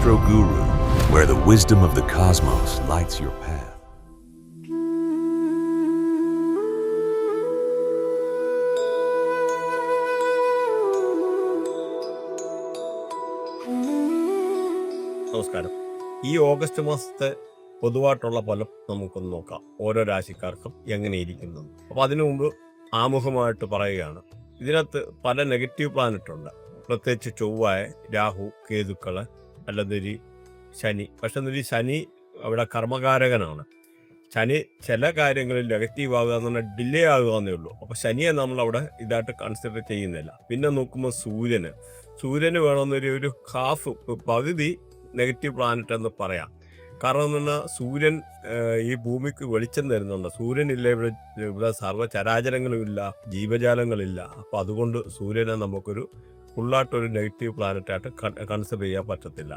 Astro Guru, where the wisdom of the cosmos lights your path. നമസ്കാരം. ഈ August മാസത്തെ പൊതുവായിട്ടുള്ള ഫലം നമുക്കൊന്ന് നോക്കാം, ഓരോ രാശിക്കാർക്കും എങ്ങനെയിരിക്കുന്നു. അപ്പോൾ അതിനു മുമ്പ് ആമുഖമായിട്ട് പറയുകയാണ്, ഇതിനകത്ത് പല നെഗറ്റീവ് പ്ലാനറ്റ് ഉണ്ട്. പ്രത്യേകിച്ച് ചൊവ്വായ, രാഹു, കേതുക്കള്, അല്ലെങ്കിൽ ശനി. പക്ഷെ ഈ ശനി അവിടെ കർമ്മകാരകനാണ്. ശനി ചില കാര്യങ്ങളിൽ നെഗറ്റീവ് ആകുക എന്ന് പറഞ്ഞാൽ ഡിലേ ആകുക എന്നേ ഉള്ളൂ. അപ്പോൾ ശനിയെ നമ്മളവിടെ ഇതായിട്ട് കൺസിഡർ ചെയ്യുന്നില്ല. പിന്നെ നോക്കുമ്പോൾ സൂര്യന് വേണമെന്നൊരു ഹാഫ് പകുതി നെഗറ്റീവ് പ്ലാനറ്റ് എന്ന് പറയാം. കാരണം എന്ന് പറഞ്ഞാൽ സൂര്യൻ ഈ ഭൂമിക്ക് വെളിച്ചം തരുന്നുണ്ട്. സൂര്യനില്ല ഇവിടെ സർവ്വചരാചരങ്ങളും ഇല്ല, ജീവജാലങ്ങളില്ല. അപ്പോൾ അതുകൊണ്ട് സൂര്യനെ നമുക്കൊരു ഫുള്ളായിട്ടൊരു നെഗറ്റീവ് പ്ലാനറ്റായിട്ട് കൺസിഡർ ചെയ്യാൻ പറ്റത്തില്ല.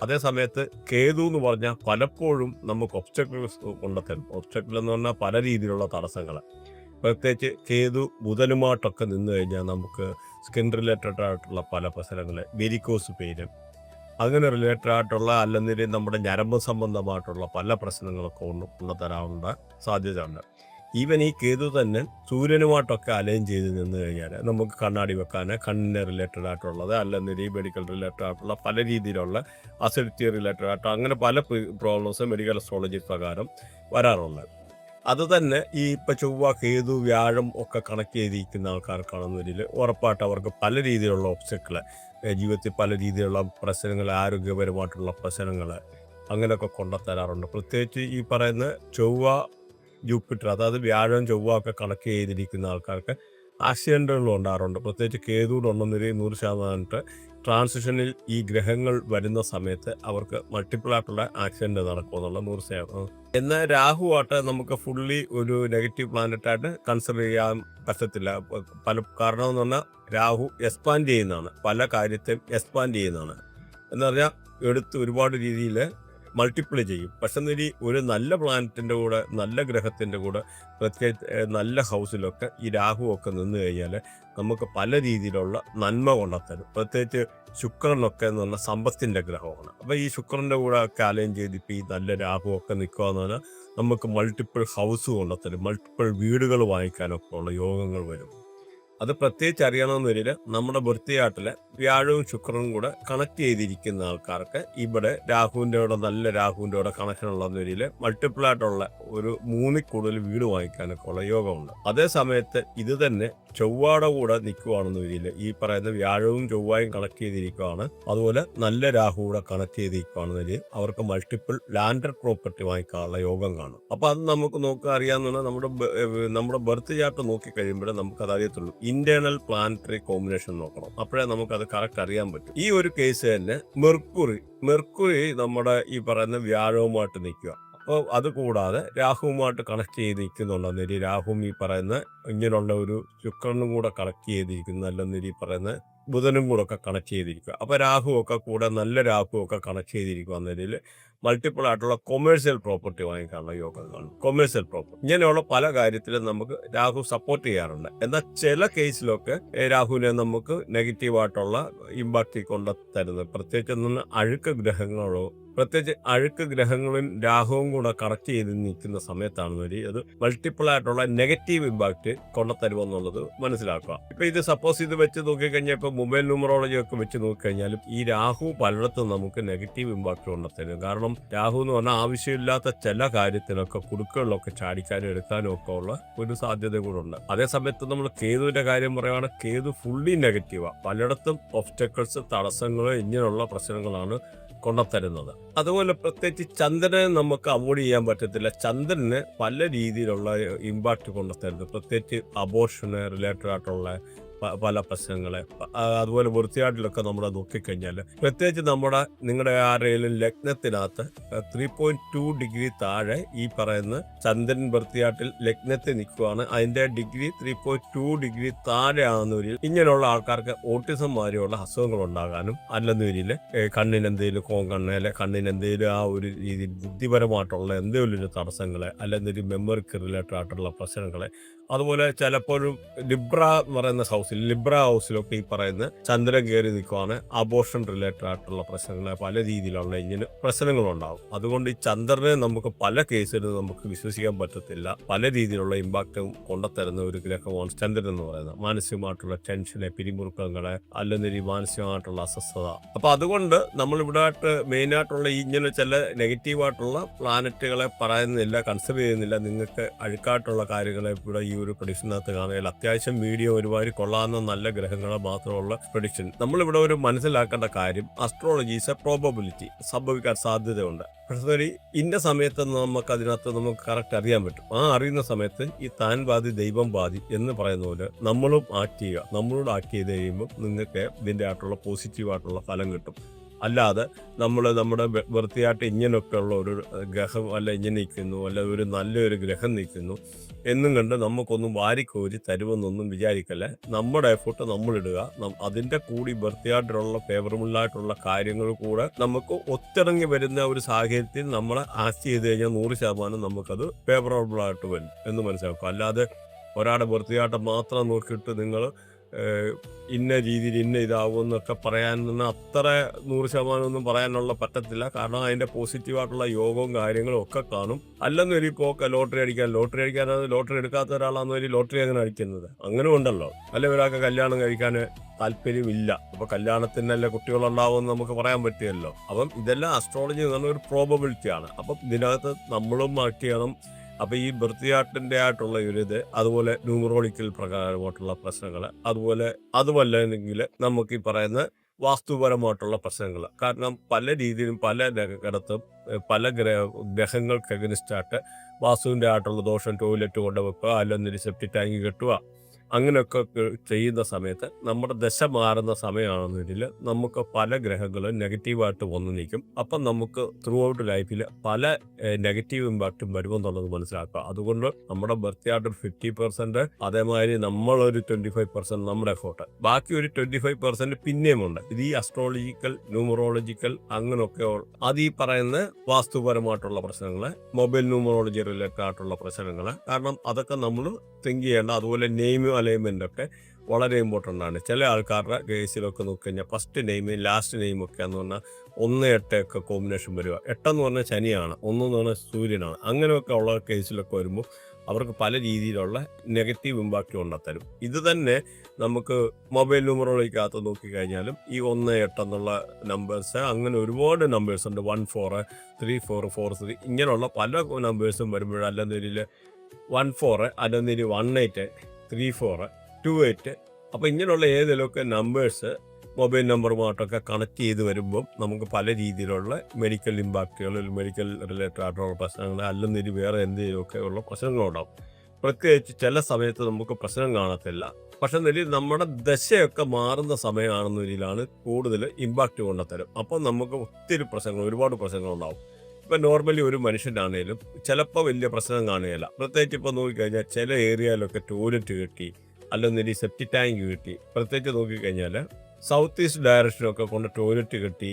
അതേ സമയത്ത് കേതു എന്ന് പറഞ്ഞാൽ പലപ്പോഴും നമുക്ക് ഒബ്സ്റ്റക്കിൾസ് കൊണ്ടുത്തരും. ഒബ്സ്റ്റക്കിൾ എന്ന് പറഞ്ഞാൽ പല രീതിയിലുള്ള തടസ്സങ്ങൾ. പ്രത്യേകിച്ച് കേതു ബുധനുമായിട്ടൊക്കെ നിന്ന് കഴിഞ്ഞാൽ നമുക്ക് സ്കിൻ റിലേറ്റഡ് ആയിട്ടുള്ള പല പ്രശ്നങ്ങൾ, വെരിക്കോസ് പെയിന്, അങ്ങനെ റിലേറ്റഡ് ആയിട്ടുള്ള അല്ലെങ്കിൽ നമ്മുടെ ഞരമ്പ് സംബന്ധമായിട്ടുള്ള പല പ്രശ്നങ്ങളൊക്കെ കൊണ്ടുതരാനുള്ള സാധ്യത ഉണ്ട്. ഈവൻ ഈ കേതു തന്നെ സൂര്യനുമായിട്ടൊക്കെ അലൈൻ ചെയ്ത് നിന്ന് കഴിഞ്ഞാൽ നമുക്ക് കണ്ണാടി വെക്കാൻ, കണ്ണിന് റിലേറ്റഡ് ആയിട്ടുള്ളത്, അല്ലെങ്കിൽ ഈ മെഡിക്കൽ റിലേറ്റഡ് ആയിട്ടുള്ള പല രീതിയിലുള്ള അസിഡിറ്റി റിലേറ്റഡ് ആയിട്ട് അങ്ങനെ പല പ്രോബ്ലംസ് മെഡിക്കൽ അസ്ട്രോളജി പ്രകാരം വരാറുണ്ട്. അത് തന്നെ ഈ ഇപ്പം ചൊവ്വ, കേതു, വ്യാഴം ഒക്കെ കണക്ട് ചെയ്തിരിക്കുന്ന ആൾക്കാർക്കാണെന്നതിൽ ഉറപ്പായിട്ട് അവർക്ക് പല രീതിയിലുള്ള ഒബ്സ്റ്റക്കിൾ, ജീവിതത്തിൽ പല രീതിയിലുള്ള പ്രശ്നങ്ങൾ, ആരോഗ്യപരമായിട്ടുള്ള പ്രശ്നങ്ങൾ അങ്ങനെയൊക്കെ കൊണ്ടുത്തരാറുണ്ട്. പ്രത്യേകിച്ച് ഈ പറയുന്ന ചൊവ്വ, ജൂപ്പിറ്റർ, അതായത് വ്യാഴം, ചൊവ്വ ഒക്കെ കണക്ട് ചെയ്തിരിക്കുന്ന ആൾക്കാർക്ക് ആക്സിഡൻറ്റുകളും ഉണ്ടാകാറുണ്ട്. പ്രത്യേകിച്ച് കേതുവിനുണ്ടെന്നൊരു 100% ട്രാൻസിഷനിൽ ഈ ഗ്രഹങ്ങൾ വരുന്ന സമയത്ത് അവർക്ക് മൾട്ടിപ്പിൾ ആയിട്ടുള്ള ആക്സിഡൻറ്റ് നടക്കുമെന്നുള്ള 100%. എന്നാൽ രാഹുവായിട്ട് നമുക്ക് ഫുള്ളി ഒരു നെഗറ്റീവ് പ്ലാനറ്റായിട്ട് കൺസിഡർ ചെയ്യാൻ പറ്റത്തില്ല. കാരണം എന്ന് പറഞ്ഞാൽ രാഹു എക്സ്പാൻഡ് ചെയ്യുന്നതാണ്, പല കാര്യത്തെയും എക്സ്പാൻഡ് ചെയ്യുന്നതാണ്. എന്ന് പറഞ്ഞാൽ എടുത്ത് ഒരുപാട് രീതിയിൽ മൾട്ടിപ്ലൈ ചെയ്യും. പക്ഷെ ഒരു നല്ല പ്ലാനറ്റിൻ്റെ കൂടെ, നല്ല ഗ്രഹത്തിൻ്റെ കൂടെ, പ്രത്യേകിച്ച് നല്ല ഹൗസിലൊക്കെ ഈ രാഹുവൊക്കെ നിന്ന് കഴിഞ്ഞാൽ നമുക്ക് പല രീതിയിലുള്ള നന്മ കൊണ്ടുത്തരും. പ്രത്യേകിച്ച് ശുക്രനൊക്കെ എന്ന് പറഞ്ഞാൽ സമ്പത്തിൻ്റെ ഗ്രഹമാണ്. അപ്പോൾ ഈ ശുക്രൻ്റെ കൂടെ ഒക്കെ അലൈൻ ചെയ്തിപ്പോൾ ഈ നല്ല രാഹുവൊക്കെ നിൽക്കുക എന്ന് പറഞ്ഞാൽ നമുക്ക് മൾട്ടിപ്പിൾ ഹൗസ് കൊണ്ടുത്തരും, മൾട്ടിപ്പിൾ വീടുകൾ വാങ്ങിക്കാനൊക്കെ ഉള്ള യോഗങ്ങൾ വരും. അത് പ്രത്യേകിച്ച് അറിയണമെന്ന് വരില്ല, നമ്മുടെ ബർത്ത് വ്യാഴവും ശുക്രനും കൂടെ കണക്ട് ചെയ്തിരിക്കുന്ന ആൾക്കാർക്ക് ഇവിടെ രാഹുവിൻ്റെ കൂടെ, നല്ല രാഹുവിൻ്റെ കൂടെ കണക്ഷൻ ഉള്ളതെന്ന് വരില്ല, മൾട്ടിപ്പിൾ ആയിട്ടുള്ള ഒരു 3 കൂടുതൽ വീട് വാങ്ങിക്കാനൊക്കെ ഉള്ള യോഗമുണ്ട്. അതേ സമയത്ത് ഇത് തന്നെ ചൊവ്വയുടെ കൂടെ നിൽക്കുവാണെന്ന് വരില്ല, ഈ പറയുന്ന വ്യാഴവും ചൊവ്വയും കണക്ട് ചെയ്തിരിക്കുകയാണ്, അതുപോലെ നല്ല രാഹു കൂടെ കണക്ട് ചെയ്തിരിക്കുകയാണെന്ന് വരിക, അവർക്ക് മൾട്ടിപ്പിൾ ലാൻഡഡ് പ്രോപ്പർട്ടി വാങ്ങിക്കാനുള്ള യോഗം കാണും. അപ്പോൾ അത് നമുക്ക് നോക്കുക അറിയാവുന്ന നമ്മുടെ ബർത്ത് ചാർട്ട് നോക്കിക്കഴിയുമ്പോഴേ നമുക്കത് അറിയത്തുള്ളൂ. ഇന്റേണൽ പ്ലാനറ്ററി കോമ്പിനേഷൻ നോക്കണം, അപ്പോഴേ നമുക്കത് കറക്റ്റ് അറിയാൻ പറ്റും. ഈ ഒരു കേസ് തന്നെ മെർക്കുറി നമ്മുടെ ഈ പറയുന്ന വ്യാഴവുമായിട്ട് നിൽക്കുക. അപ്പോൾ അത് കൂടാതെ രാഹുവുമായിട്ട് കണക്ട് ചെയ്ത് നിൽക്കുന്നുണ്ടെന്നൊരു, രാഹുവും ഈ പറയുന്ന ഇങ്ങനെയുള്ള ഒരു ശുക്രനും കൂടെ കണക്ട് ചെയ്തിരിക്കുന്നു, അല്ലെന്നൊരു ഈ പറയുന്ന ബുധനും കൂടെ ഒക്കെ കണക്ട് ചെയ്തിരിക്കുക. അപ്പോൾ രാഹുവൊക്കെ കൂടെ, നല്ല രാഹുവൊക്കെ കണക്ട് ചെയ്തിരിക്കുക എന്നതിൽ മൾട്ടിപ്പിൾ ആയിട്ടുള്ള കൊമേഴ്സ്യൽ പ്രോപ്പർട്ടി വാങ്ങിക്കാനുള്ള യോഗം കാണും. കൊമേഴ്സ്യൽ പ്രോപ്പർട്ടി ഇങ്ങനെയുള്ള പല കാര്യത്തിലും നമുക്ക് രാഹു സപ്പോർട്ട് ചെയ്യാറുണ്ട്. എന്നാൽ ചില കേസിലൊക്കെ രാഹുവിനെ നമുക്ക് നെഗറ്റീവായിട്ടുള്ള ഇമ്പാക്റ്റ് കൊണ്ട് തരുന്നത്, പ്രത്യേകിച്ച് അഴുക്ക് ഗ്രഹങ്ങളിൽ രാഹുവും കൂടെ കണക്ട് ചെയ്ത് നിൽക്കുന്ന സമയത്താണെന്നൊരു അത് മൾട്ടിപ്പിൾ ആയിട്ടുള്ള നെഗറ്റീവ് ഇമ്പാക്റ്റ് കൊണ്ടുതരുമെന്നുള്ളത് മനസ്സിലാക്കുക. ഇപ്പൊ ഇത് സപ്പോസ് ഇത് വെച്ച് നോക്കിക്കഴിഞ്ഞാൽ ഇപ്പൊ മൊബൈൽ ന്യൂമറോളജി ഒക്കെ വെച്ച് നോക്കിക്കഴിഞ്ഞാലും ഈ രാഹു പലയിടത്തും നമുക്ക് നെഗറ്റീവ് ഇമ്പാക്റ്റ് കൊണ്ടുതരും. കാരണം രാഹു എന്ന് പറഞ്ഞാൽ ആവശ്യമില്ലാത്ത ചില കാര്യത്തിനൊക്കെ കുടുക്കുകളിലൊക്കെ ചാടിക്കാനും എടുക്കാനും ഒക്കെ ഉള്ള ഒരു സാധ്യത കൂടെ ഉണ്ട്. അതേസമയത്ത് നമ്മൾ കേതുവിന്റെ കാര്യം പറയുകയാണെങ്കിൽ കേതു ഫുള്ളി നെഗറ്റീവാണ്. പലയിടത്തും ഒബ്സ്റ്റക്കിൾസ്, തടസ്സങ്ങൾ, ഇങ്ങനെയുള്ള പ്രശ്നങ്ങളാണ് കൊണ്ടുത്തരുന്നത്. അതുപോലെ പ്രത്യേകിച്ച് ചന്ദ്രനെ നമുക്ക് അവോയ്ഡ് ചെയ്യാൻ പറ്റത്തില്ല. ചന്ദ്രന് പല രീതിയിലുള്ള ഇമ്പാക്റ്റ് കൊണ്ടുത്തരുന്നത്, പ്രത്യേകിച്ച് അബോർഷന് റിലേറ്റഡ് ആയിട്ടുള്ള പല പ്രശ്നങ്ങളെ, അതുപോലെ വൃത്തിയാട്ടിലൊക്കെ നമ്മൾ നോക്കിക്കഴിഞ്ഞാൽ, പ്രത്യേകിച്ച് നിങ്ങളുടെ ആരെങ്കിലും ലഗ്നത്തിനകത്ത് 3.2 ഡിഗ്രി താഴെ ഈ പറയുന്ന ചന്ദ്രൻ വൃത്തിയാട്ടിൽ ലഗ്നത്തിൽ നിൽക്കുകയാണ്, അതിൻ്റെ ഡിഗ്രി 3.2 ഡിഗ്രി താഴെ ആകുന്നവരിൽ ഇങ്ങനെയുള്ള ആൾക്കാർക്ക് ഓട്ടിസം മാതിരിയുള്ള അസുഖങ്ങൾ ഉണ്ടാകാനും, അല്ലെന്നവരിൽ കണ്ണിനെന്തെങ്കിലും കോങ്കണ്ണയിലെ കണ്ണിനെന്തെങ്കിലും ആ ഒരു രീതിയിൽ ബുദ്ധിപരമായിട്ടുള്ള എന്തെങ്കിലും ഒരു തടസ്സങ്ങളെ, അല്ലെങ്കിൽ മെമ്മറിക്ക് റിലേറ്റഡ് ആയിട്ടുള്ള പ്രശ്നങ്ങളെ അതുപോലെ ചിലപ്പോഴും ലിബ്ര എന്ന് പറയുന്ന ലിബ്ര ഹൗസിലൊക്കെ ഈ പറയുന്ന ചന്ദ്രൻ കയറി നിൽക്കുവാണ് അബോർഷൻ റിലേറ്റഡ് ആയിട്ടുള്ള പ്രശ്നങ്ങൾ, പല രീതിയിലുള്ള ഇങ്ങനെ പ്രശ്നങ്ങളുണ്ടാവും. അതുകൊണ്ട് ഈ ചന്ദ്രനെ നമുക്ക് പല കേസിലും നമുക്ക് വിശ്വസിക്കാൻ പറ്റത്തില്ല. പല രീതിയിലുള്ള ഇമ്പാക്റ്റും കൊണ്ടുത്തരുന്ന ഒരു ഗ്രഹമാണ് ചന്ദ്രൻ എന്ന് പറയുന്നത്. മാനസികമായിട്ടുള്ള ടെൻഷനെ, പിരിമുറുക്കങ്ങളെ, അല്ലെങ്കിൽ മാനസികമായിട്ടുള്ള അസ്വസ്ഥത. അപ്പൊ അതുകൊണ്ട് നമ്മൾ ഇവിടെ മെയിനായിട്ടുള്ള ഇങ്ങനെ ചില നെഗറ്റീവായിട്ടുള്ള പ്ലാനറ്റുകളെ പറയുന്നില്ല, കൺസിഡർ ചെയ്യുന്നില്ല. നിങ്ങൾക്ക് അഴുക്കായിട്ടുള്ള കാര്യങ്ങളെ ഇവിടെ ഈ ഒരു പ്രഡിക്ഷനകത്ത് കാണുകയില്ല. അത്യാവശ്യം വീഡിയോ ഒരുപാട് കൊള്ളാവുന്ന നല്ല ഗ്രഹങ്ങളെ മാത്രമുള്ള പ്രഡിക്ഷൻ. നമ്മളിവിടെ ഒരു മനസ്സിലാക്കേണ്ട കാര്യം, അസ്ട്രോളജി ഈസ് എ പ്രോബബിലിറ്റി, സംഭവിക്കാൻ സാധ്യതയുണ്ട്. പക്ഷേ ഇന്ന സമയത്ത് നമുക്ക് അതിനകത്ത് നമുക്ക് കറക്റ്റ് അറിയാൻ പറ്റും. ആ അറിയുന്ന സമയത്ത് ഈ താൻ ബാധി ദൈവം ബാധി എന്ന് പറയുന്ന പോലെ നമ്മളും ആക്ട് ചെയ്യുക. നമ്മളോട് ആക്ട് ചെയ്ത് കഴിയുമ്പോൾ നിങ്ങൾക്ക് ഇതിൻ്റെ ആയിട്ടുള്ള പോസിറ്റീവായിട്ടുള്ള ഫലം കിട്ടും. അല്ലാതെ നമ്മുടെ വൃത്തിയായിട്ട് ഇങ്ങനെയൊക്കെ ഉള്ള ഒരു ഗ്രഹം അല്ല ഇങ്ങനെ നിൽക്കുന്നു, അല്ല ഒരു നല്ലൊരു ഗ്രഹം നിൽക്കുന്നു എന്നും കണ്ട് നമുക്കൊന്നും വാരിക്കോരി തരുമെന്നൊന്നും വിചാരിക്കല്ലേ. നമ്മുടെ എഫേർട്ട് നമ്മളിടുക. അതിൻ്റെ കൂടി വൃത്തിയായിട്ടുള്ള ഫേവറബിളായിട്ടുള്ള കാര്യങ്ങൾ കൂടെ നമുക്ക് ഒത്തിറങ്ങി വരുന്ന ഒരു സാഹചര്യത്തിൽ നമ്മൾ ആക്ട് ചെയ്ത് കഴിഞ്ഞാൽ 100% നമുക്കത് ഫേവറബിളായിട്ട് വരും എന്ന് മനസ്സിലാക്കും. അല്ലാതെ ഒരാളുടെ വൃത്തിയായിട്ട് മാത്രം നോക്കിയിട്ട് നിങ്ങൾ ഇന്ന രീതിയിൽ ഇന്ന ഇതാവുമെന്നൊക്കെ പറയാൻ അത്ര 100% ഒന്നും പറയാനുള്ള പറ്റത്തില്ല. കാരണം അതിൻ്റെ പോസിറ്റീവായിട്ടുള്ള യോഗവും കാര്യങ്ങളും ഒക്കെ കാണും. അല്ലെന്നൊരു ഇപ്പോൾ ലോട്ടറി അടിക്കാനത് ലോട്ടറി എടുക്കാത്ത ഒരാളാണെന്നൊരു ലോട്ടറി അങ്ങനെ അടിക്കുന്നത് അങ്ങനെ ഉണ്ടല്ലോ. അല്ലെ ഒരാൾക്ക് കല്യാണം കഴിക്കാൻ താല്പര്യമില്ല, അപ്പോൾ കല്യാണത്തിനല്ലേ കുട്ടികളുണ്ടാവുമെന്ന് നമുക്ക് പറയാൻ പറ്റിയല്ലോ. അപ്പം ഇതെല്ലാം അസ്ട്രോളജി എന്ന് പറഞ്ഞ ഒരു പ്രോബബിലിറ്റിയാണ്. അപ്പം ഇതിനകത്ത് നമ്മളും ആക്ട് ചെയ്യണം. അപ്പോൾ ഈ വൃത്തിയാട്ടിൻ്റെ ആയിട്ടുള്ള ഒരു ഇത്, അതുപോലെ ന്യൂമറോളിക്കൽ പ്രകാരമായിട്ടുള്ള പ്രശ്നങ്ങൾ, അതുമല്ലെങ്കിൽ നമുക്ക് ഈ പറയുന്ന വാസ്തുപരമായിട്ടുള്ള പ്രശ്നങ്ങൾ. കാരണം പല രീതിയിലും പല ഇടത്തും പല ഗ്രഹങ്ങൾക്ക് എഗനിസ്റ്റായിട്ട് വാസ്തുവിൻ്റെ ആയിട്ടുള്ള ദോഷം, ടോയ്ലറ്റ് കൊണ്ടുവെക്കുക, അല്ലെങ്കിൽ സെപ്റ്റി ടാങ്ക് കെട്ടുക, അങ്ങനെയൊക്കെ ചെയ്യുന്ന സമയത്ത് നമ്മുടെ ദശ മാറുന്ന സമയമാണെന്നതിൽ നമുക്ക് പല ഗ്രഹങ്ങളും നെഗറ്റീവായിട്ട് വന്നു നിൽക്കും. അപ്പം നമുക്ക് ത്രൂ ഔട്ട് ലൈഫിൽ പല നെഗറ്റീവ് ഇമ്പാക്റ്റും വരുമെന്നുള്ളത് മനസ്സിലാക്കുക. അതുകൊണ്ട് നമ്മുടെ ബർത്തിയായിട്ട് 50%, അതേമാതിരി നമ്മളൊരു 25% നമ്മുടെ എഫോർട്ട്, ബാക്കി ഒരു 25% പിന്നെയുമുണ്ട്. ഇത് ഈ അസ്ട്രോളജിക്കൽ, ന്യൂമറോളജിക്കൽ അങ്ങനെയൊക്കെ അത് ഈ പറയുന്ന വാസ്തുപരമായിട്ടുള്ള പ്രശ്നങ്ങൾ, മൊബൈൽ ന്യൂമറോളജി റിലേറ്റഡ് ആയിട്ടുള്ള പ്രശ്നങ്ങൾ. കാരണം അതൊക്കെ നമ്മൾ തിങ്ക് ചെയ്യേണ്ട. അതുപോലെ നെയിം അലൈൻമെന്റ് ഒക്കെ വളരെ ഇമ്പോർട്ടൻ്റ് ആണ്. ചില ആൾക്കാരുടെ കേസിലൊക്കെ നോക്കിക്കഴിഞ്ഞാൽ ഫസ്റ്റ് നെയിം ലാസ്റ്റ് നെയിം ഒക്കെ എന്ന് പറഞ്ഞാൽ 1, 8 ഒക്കെ കോമ്പിനേഷൻ വരിക. 8 എന്ന് പറഞ്ഞാൽ ശനിയാണ്, 1 എന്ന് പറഞ്ഞാൽ സൂര്യനാണ്. അങ്ങനെയൊക്കെ ഉള്ള കേസിലൊക്കെ വരുമ്പോൾ അവർക്ക് പല രീതിയിലുള്ള നെഗറ്റീവ് ഇമ്പാക്റ്റ് കൊണ്ടുത്തരും. ഇത് തന്നെ നമുക്ക് മൊബൈൽ ന്യൂമറോളജിക്കകത്ത് നോക്കിക്കഴിഞ്ഞാലും ഈ 1, 8 എന്നുള്ള നമ്പേഴ്സ്, അങ്ങനെ ഒരുപാട് നമ്പേഴ്സ് ഉണ്ട്. 1, 4, 3, 4, 4, 3 ഇങ്ങനെയുള്ള പല നമ്പേഴ്സും വരുമ്പോഴും, അല്ലെന്നൊരു 1, 4, അല്ലെങ്കിൽ 1, 8, 3, 4, 2, 8. അപ്പോൾ ഇങ്ങനെയുള്ള ഏതെങ്കിലുമൊക്കെ നമ്പേഴ്സ് മൊബൈൽ നമ്പറുമായിട്ടൊക്കെ കണക്ട് ചെയ്ത് വരുമ്പം നമുക്ക് പല രീതിയിലുള്ള മെഡിക്കൽ ഇമ്പാക്റ്റുകൾ, മെഡിക്കൽ റിലേറ്റഡ് ആയിട്ടുള്ള പ്രശ്നങ്ങൾ, അല്ലെങ്കിൽ വേറെ എന്തെങ്കിലുമൊക്കെ ഉള്ള പ്രശ്നങ്ങളുണ്ടാകും. പ്രത്യേകിച്ച് ചില സമയത്ത് നമുക്ക് പ്രശ്നം കാണത്തില്ല. പക്ഷെ നമ്മുടെ ദശയൊക്കെ മാറുന്ന സമയമാണെന്ന രീതിയിലാണ് കൂടുതൽ ഇമ്പാക്റ്റ് കൊണ്ടുത്തരും. അപ്പം നമുക്ക് ഒത്തിരി ഒരുപാട് പ്രശ്നങ്ങളുണ്ടാകും. ഇപ്പം നോർമലി ഒരു മനുഷ്യനാണേലും ചിലപ്പോൾ വലിയ പ്രശ്നം കാണുകയില്ല. പ്രത്യേകിച്ച് ഇപ്പോൾ നോക്കിക്കഴിഞ്ഞാൽ ചില ഏരിയയിലൊക്കെ ടോയ്ലറ്റ് കിട്ടി, അല്ലെങ്കിൽ സെപ്റ്റി ടാങ്ക് കിട്ടി. പ്രത്യേകിച്ച് നോക്കിക്കഴിഞ്ഞാൽ സൗത്ത് ഈസ്റ്റ് ഡയറക്ഷനൊക്കെ കൊണ്ട് ടോയ്ലറ്റ് കിട്ടി,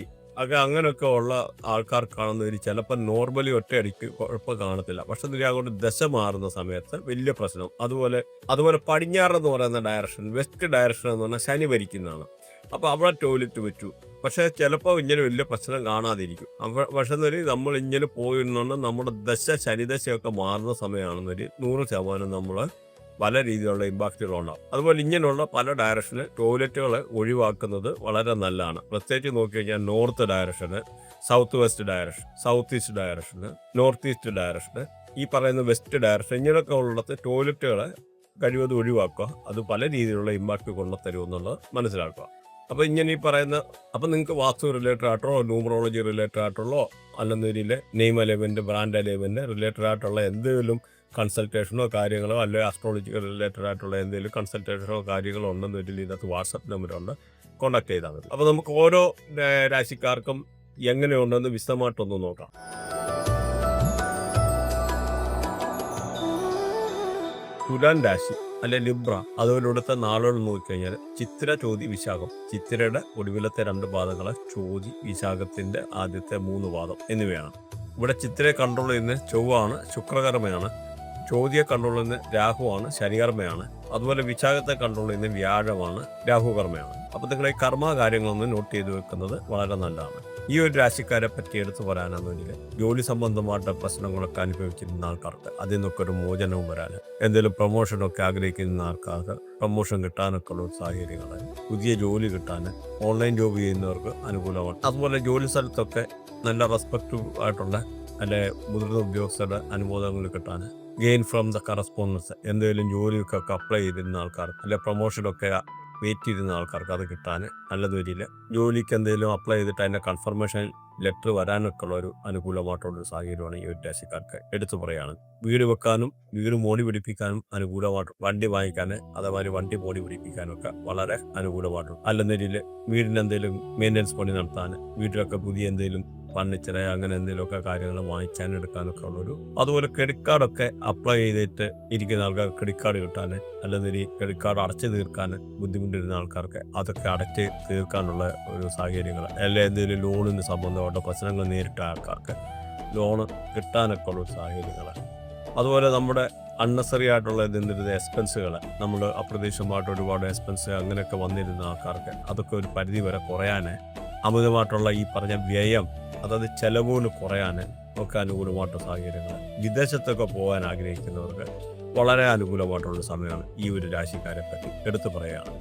അങ്ങനെയൊക്കെ ഉള്ള ആൾക്കാർക്കാണെന്നൊരു ചിലപ്പോൾ നോർമലി ഒറ്റയടിക്ക് കുഴപ്പം കാണത്തില്ല. പക്ഷെ അങ്ങോട്ട് ദശ മാറുന്ന സമയത്ത് വലിയ പ്രശ്നം. അതുപോലെ പടിഞ്ഞാറെന്ന് പറയുന്ന ഡയറക്ഷൻ, വെസ്റ്റ് ഡയറക്ഷൻ എന്ന് പറഞ്ഞാൽ ശനി ഭരിക്കുന്നതാണ്. അപ്പോൾ അവിടെ ടോയ്ലറ്റ് വെച്ചു. പക്ഷേ ചിലപ്പോൾ ഇങ്ങനെ വലിയ പ്രശ്നം കാണാതിരിക്കും. പക്ഷെ നമ്മൾ ഇങ്ങനെ പോയിരുന്നുകൊണ്ട് നമ്മുടെ ശനിദശയൊക്കെ മാറുന്ന സമയമാണെന്നൊരു 100% നമ്മൾ പല രീതിയിലുള്ള ഇമ്പാക്റ്റുകളുണ്ടാകും. അതുപോലെ ഇങ്ങനെയുള്ള പല ഡയറക്ഷന് ടോയ്ലറ്റുകൾ ഒഴിവാക്കുന്നത് വളരെ നല്ലതാണ്. പ്രത്യേകിച്ച് നോക്കിക്കഴിഞ്ഞാൽ north direction, south west direction, south east direction, north east direction, ഈ പറയുന്ന വെസ്റ്റ് ഡയറക്ഷൻ, ഇങ്ങനെയൊക്കെ ഉള്ളത് ടോയ്ലറ്റുകൾ കഴിവതും ഒഴിവാക്കുക. അത് പല രീതിയിലുള്ള ഇമ്പാക്റ്റ് കൊണ്ടുത്തരുമെന്നുള്ളത് മനസ്സിലാക്കുക. അപ്പോൾ ഇങ്ങനെ ഈ പറയുന്ന, അപ്പം നിങ്ങൾക്ക് വാസ്തു റിലേറ്റഡ് ആയിട്ടുള്ള, ന്യൂമറോളജി റിലേറ്റഡ് ആയിട്ടുള്ള, അല്ലെങ്കിൽ name alignment, brand alignment related ആയിട്ടുള്ള എന്തെങ്കിലും കൺസൾട്ടേഷനോ കാര്യങ്ങളോ, അല്ലെങ്കിൽ അസ്ട്രോളജിക്കൽ റിലേറ്റഡ് ആയിട്ടുള്ള എന്തെങ്കിലും കൺസൾട്ടേഷനോ കാര്യങ്ങളോ ഉണ്ടെന്നൊരു ഇതിനകത്ത് വാട്സപ്പ് നമ്പറുണ്ട്, കോൺടാക്ട് ചെയ്താൽ മതി. അപ്പോൾ നമുക്ക് ഓരോ രാശിക്കാർക്കും എങ്ങനെയുണ്ടെന്ന് വിശദമായിട്ടൊന്ന് നോക്കാം. തുലാൻ രാശി അല്ലെ ലിബ്ര, അതുപോലത്തെ നാളുകൾ നോക്കിക്കഴിഞ്ഞാൽ ചിത്തിര, ചോതി, വിശാഖം. ചിത്തിരയുടെ ഒടുവിലത്തെ 2 പാദങ്ങളെ, ചോതി, വിശാഖത്തിന്റെ ആദ്യത്തെ 3 പാദം എന്നിവയാണ്. ഇവിടെ ചിത്തിരയെ കൺട്രോൾ ചെയ്യുന്നത് ചൊവ്വാണ്, ശുക്രകർമ്മയാണ്. ചോതിയെ കൺട്രോൾ ചെയ്യുന്ന രാഹുവാണ്, ശനികർമ്മയാണ്. അതുപോലെ വിശാഖത്തെ കൺട്രോൾ ചെയ്യുന്ന വ്യാഴമാണ്, രാഹുകർമ്മയാണ്. അപ്പോൾ നിങ്ങൾ ഈ കർമ്മ കാര്യങ്ങളൊന്ന് നോട്ട് ചെയ്ത് വെക്കുന്നത് വളരെ നല്ലതാണ്. ഈ ഒരു രാശിക്കാരെ പറ്റി എടുത്തു പറയാനെന്നുണ്ടെങ്കിൽ ജോലി സംബന്ധമായിട്ട് പ്രശ്നങ്ങളൊക്കെ അനുഭവിച്ചിരുന്ന ആൾക്കാർക്ക് അതിൽ നിന്നൊക്കെ ഒരു മോചനവും വരാൻ, എന്തെങ്കിലും പ്രൊമോഷനൊക്കെ ആഗ്രഹിക്കുന്ന ആൾക്കാർക്ക് പ്രൊമോഷൻ കിട്ടാനൊക്കെ ഉള്ള സാഹചര്യങ്ങൾ, പുതിയ ജോലി കിട്ടാൻ, ഓൺലൈൻ ജോബ് ചെയ്യുന്നവർക്ക് അനുകൂലമാണ്. അതുപോലെ ജോലി സ്ഥലത്തൊക്കെ നല്ല റെസ്പെക്റ്റീവ് ആയിട്ടുള്ള നല്ല മുതിർന്ന ഉദ്യോഗസ്ഥരുടെ അനുമോദനങ്ങൾ കിട്ടാൻ, ഗെയിൻ ഫ്രം ദ കറസ്പോണ്ടൻസ്, എന്തെങ്കിലും ജോലിക്കൊക്കെ അപ്ലൈ ചെയ്തിരുന്ന ആൾക്കാർക്ക് അല്ലെ പ്രൊമോഷനൊക്കെ വെയിറ്റ് ചെയ്തിരുന്ന ആൾക്കാർക്ക് അത് കിട്ടാൻ, നല്ല രീതിയിൽ ജോലിക്ക് എന്തെങ്കിലും അപ്ലൈ ചെയ്തിട്ട് അതിൻ്റെ കൺഫർമേഷൻ ലെറ്റർ വരാനൊക്കെ ഉള്ള ഒരു അനുകൂലമായിട്ടുള്ളൊരു സാഹചര്യമാണ് ഈ ഒരു രാശിക്കാർക്ക് എടുത്തു പറയുകയാണ്. വീട് വെക്കാനും വീട് മോടി പിടിപ്പിക്കാനും അനുകൂലമായിട്ട്, വണ്ടി വാങ്ങിക്കാൻ അതേമാതിരി വണ്ടി മോടി പിടിപ്പിക്കാനും ഒക്കെ വളരെ അനുകൂലമായിട്ടുണ്ട്. അല്ലെന്ന രീതിയിൽ വീടിന് എന്തെങ്കിലും മെയിൻ്റനൻസ് പണി നടത്താൻ, വീട്ടിലൊക്കെ പുതിയ എന്തെങ്കിലും ഫർണിച്ചർ അങ്ങനെ എന്തെങ്കിലുമൊക്കെ കാര്യങ്ങൾ വാങ്ങിക്കാൻ എടുക്കാനൊക്കെ ഉള്ളൊരു, അതുപോലെ ക്രെഡിറ്റ് കാർഡൊക്കെ അപ്ലൈ ചെയ്തിട്ട് ഇരിക്കുന്ന ആൾക്കാർ ക്രെഡിറ്റ് കാർഡ് കിട്ടാൻ, അല്ലെങ്കിൽ ക്രെഡിറ്റ് കാർഡ് അടച്ചു തീർക്കാൻ ബുദ്ധിമുട്ടിരുന്ന ആൾക്കാർക്ക് അതൊക്കെ അടച്ച് തീർക്കാനുള്ള ഒരു സാഹചര്യങ്ങൾ, അല്ലെങ്കിൽ എന്തെങ്കിലും ലോണിന് സംബന്ധമായിട്ട് പ്രശ്നങ്ങൾ നേരിട്ട ആൾക്കാർക്ക് ലോണ് കിട്ടാനൊക്കെ ഉള്ള സാഹചര്യങ്ങൾ, അതുപോലെ നമ്മുടെ അൺനെസറി ആയിട്ടുള്ള എന്തെങ്കിലും എക്സ്പെൻസുകൾ, നമ്മൾ അപ്രതീക്ഷിതമായിട്ട് ഒരുപാട് എക്സ്പെൻസ് അങ്ങനെയൊക്കെ വന്നിരുന്ന ആൾക്കാർക്ക് അതൊക്കെ ഒരു പരിധി വരെ കുറയാൻ, അമിതമായിട്ടുള്ള ഈ പറഞ്ഞ വ്യയം, അതായത് ചെലവുകൾ കുറയാൻ ഒക്കെ അനുകൂലമായിട്ടുള്ള സാഹചര്യങ്ങൾ, വിദേശത്തൊക്കെ പോകാൻ ആഗ്രഹിക്കുന്നവർക്ക് വളരെ അനുകൂലമായിട്ടുള്ള സമയമാണ് ഈ ഒരു രാശിക്കാരെ പറ്റി എടുത്തു പറയുകയാണ്.